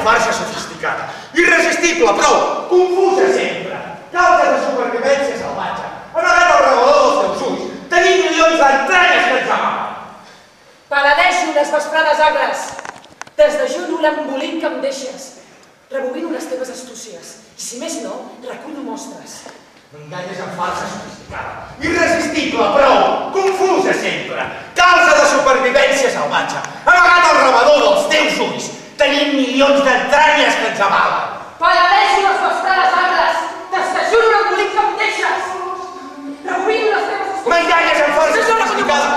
farsa sofisticada, irresistible, però confusa sempre, causa de supervivència salvatge, amagat al rebedor dels teus ulls, tenir milions d'entranyes que ens amaven. Paladeixo les vesprades agres, desdejuno l'embolic que em deixes, rebobino les teves astúcies, i si més no, recullo mostres. M'enganyes amb farsa sofisticada, irresistible, però confusa sempre, causa de supervivència salvatge, amagat al rebedor dels teus ulls, tenint milions d'entranyes que ens avalen. Paladeixo les vesprades agres, desdejuno l'embolic que em deixes, rebobino les teves astúcies. M'enganyes amb farsa sofisticada,